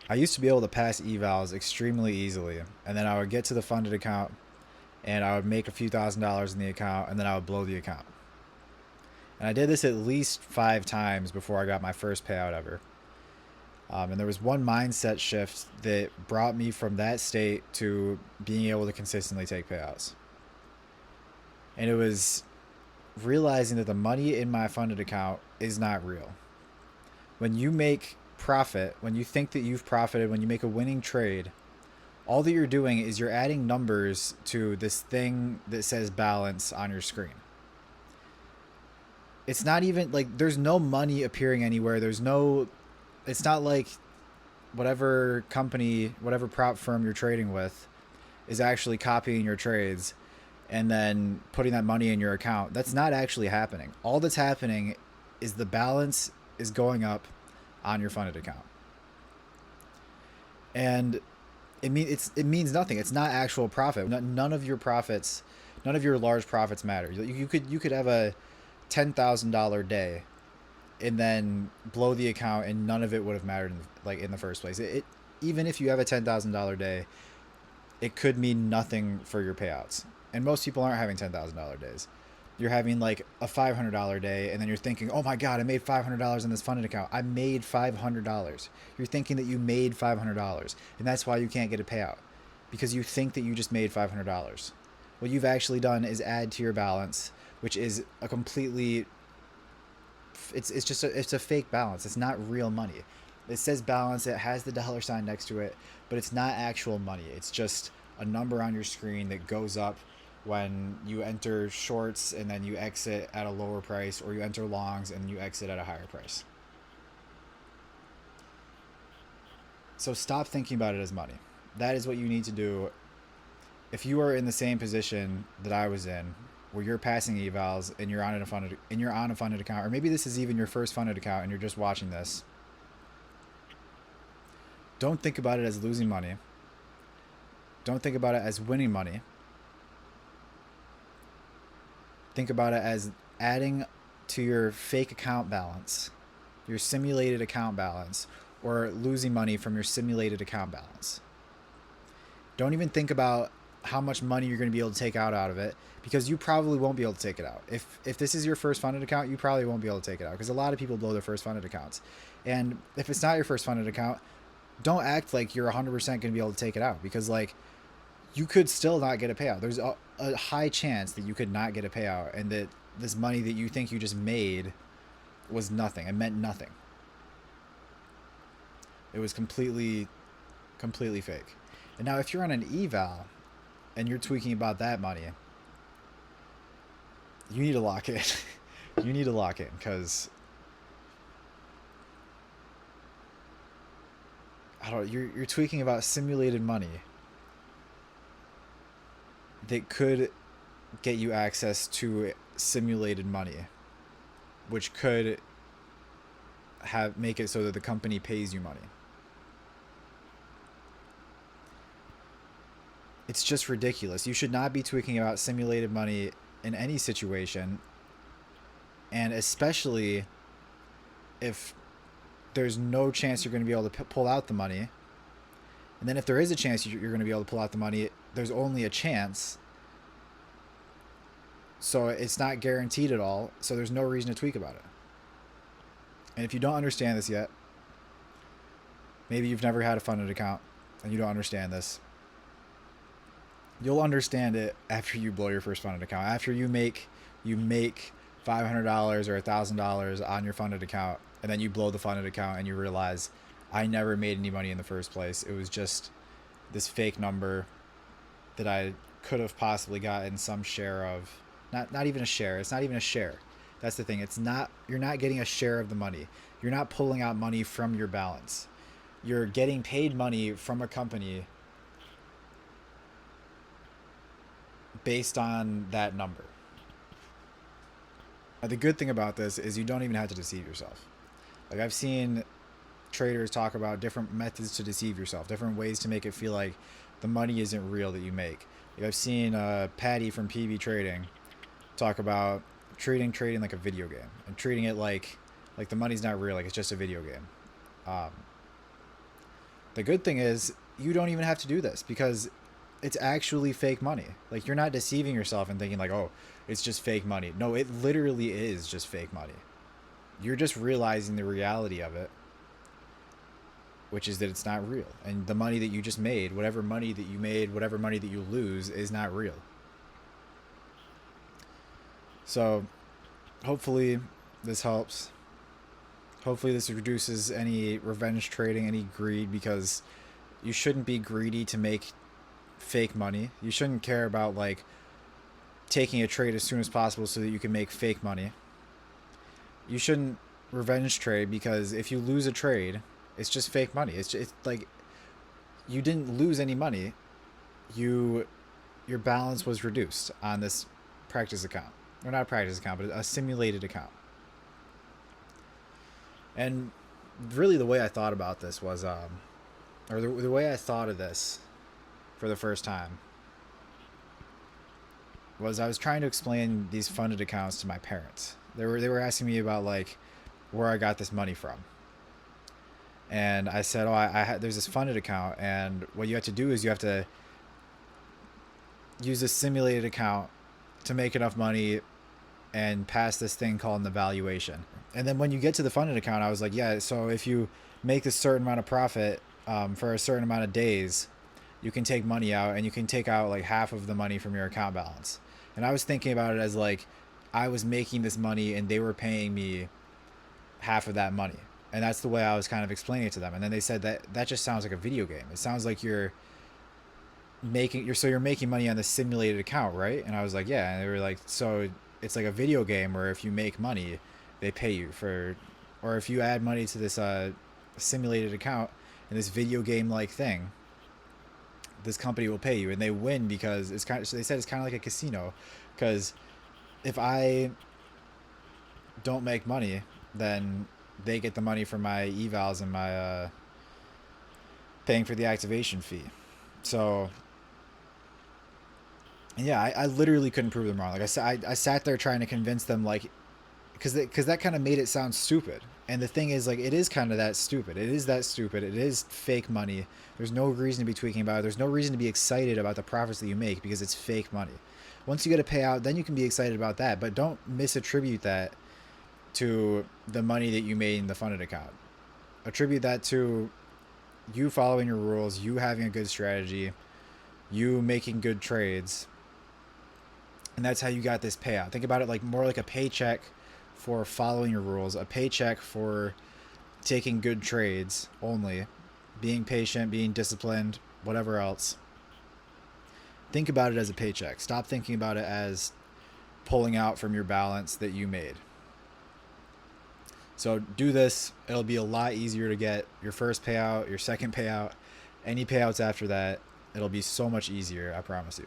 I used to be able to pass evals extremely easily, and then I would get to the funded account, and I would make a few $1,000s in the account, and then I would blow the account. And I did this at least 5 times before I got my first payout ever. And there was one mindset shift that brought me from that state to being able to consistently take payouts. And it was realizing that the money in my funded account is not real. When you make profit, when you think that you've profited, when you make a winning trade, all that you're doing is you're adding numbers to this thing that says balance on your screen. It's not even like there's no money appearing anywhere. There's no, it's not like whatever company, whatever prop firm you're trading with is actually copying your trades and then putting that money in your account. That's not actually happening. All that's happening is the balance is going up on your funded account. And it means nothing. It's not actual profit. None of your profits, none of your large profits matter. You could have a $10,000 day and then blow the account and none of it would have mattered in the first place. Even if you have a $10,000 day, it could mean nothing for your payouts. And most people aren't having $10,000 days. You're having like a $500 day, and then you're thinking, "Oh my God, I made $500 in this funded account. I made $500." You're thinking that you made $500, and that's why you can't get a payout, because you think that you just made $500. What you've actually done is add to your balance, which is a completely it's a fake balance. It's not real money. It says balance. It has the dollar sign next to it, but it's not actual money. It's just a number on your screen that goes up when you enter shorts and then you exit at a lower price, or you enter longs and you exit at a higher price. So stop thinking about it as money. That is what you need to do. If you are in the same position that I was in, where you're passing evals and you're on a funded account, or maybe this is even your first funded account and you're just watching this, don't think about it as losing money. Don't think about it as winning money. Think about it as adding to your fake account balance, your simulated account balance, or losing money from your simulated account balance. Don't even think about how much money you're going to be able to take out of it, because you probably won't be able to take it out. If this is your first funded account, you probably won't be able to take it out, because a lot of people blow their first funded accounts. And if it's not your first funded account, don't act like you're 100% going to be able to take it out, because like you could still not get a payout. There's a high chance that you could not get a payout, and that this money that you think you just made was nothing. It meant nothing. It was completely fake. And now if you're on an eval and you're tweaking about that money, you need to lock in. You need to lock in, because I don't. You're tweaking about simulated money that could get you access to simulated money, which could have make it so that the company pays you money. It's just ridiculous. You should not be tweaking about simulated money in any situation, and especially if there's no chance you're going to be able to pull out the money. And then if there is a chance you're going to be able to pull out the money, there's only a chance. So it's not guaranteed at all. So there's no reason to tweak about it. And if you don't understand this yet, maybe you've never had a funded account and you don't understand this. You'll understand it after you blow your first funded account. After you make $500 or $1,000 on your funded account, and then you blow the funded account and you realize, I never made any money in the first place. It was just this fake number that I could have possibly gotten some share of. Not even a share. It's not even a share. That's the thing. It's not You're not getting a share of the money. You're not pulling out money from your balance. You're getting paid money from a company based on that number. The good thing about this is you don't even have to deceive yourself. Like, I've seen traders talk about different methods to deceive yourself, different ways to make it feel like the money isn't real that you make. Like, I've seen Patty from PB Trading talk about treating trading like a video game, and treating it like the money's not real, like it's just a video game. Um, The good thing is you don't even have to do this because it's actually fake money. Like, you're not deceiving yourself and thinking like, oh, it's just fake money. No, it literally is just fake money. You're just realizing the reality of it, which is that it's not real. And the money that you just made, whatever money that you made, whatever money that you lose, is not real. So hopefully this helps. Hopefully this reduces any revenge trading, any greed, because you shouldn't be greedy to make fake money. You shouldn't care about like taking a trade as soon as possible so that you can make fake money. You shouldn't revenge trade because if you lose a trade, it's just fake money. It's like you didn't lose any money. Your balance was reduced on this practice account. Or not a practice account, but a simulated account. And really the way I thought about this was or the way I thought of this for the first time was I was trying to explain these funded accounts to my parents. They were asking me about like where I got this money from. And I said, oh, there's this funded account, and what you have to do is you have to use this simulated account to make enough money and pass this thing called an evaluation. And then when you get to the funded account, I was like, yeah, so if you make a certain amount of profit for a certain amount of days, you can take money out, and you can take out like half of the money from your account balance. And I was thinking about it as like I was making this money and they were paying me half of that money. And that's the way I was kind of explaining it to them. And then they said that just sounds like a video game. It sounds like you're making money on the simulated account, right? And I was like, yeah. And they were like, so it's like a video game where if you make money, they pay you for, or if you add money to this simulated account in this video game like thing, this company will pay you, and they win because it's kind of, so they said it's kind of like a casino, because if I don't make money, then they get the money from my evals and my paying for the activation fee. So yeah, I literally couldn't prove them wrong. Like I sat there trying to convince them, like, because that kind of made it sound stupid. And the thing is, like, it is kind of that stupid. It is that stupid. It is fake money. There's no reason to be tweaking about it. There's no reason to be excited about the profits that you make because it's fake money. Once you get a payout, then you can be excited about that. But don't misattribute that to the money that you made in the funded account. Attribute that to you following your rules, you having a good strategy, you making good trades. And that's how you got this payout. Think about it like more like a paycheck for following your rules, a paycheck for taking good trades only, being patient, being disciplined, whatever else. Think about it as a paycheck. Stop thinking about it as pulling out from your balance that you made. So do this. It'll be a lot easier to get your first payout, your second payout, any payouts after that. It'll be so much easier, I promise you.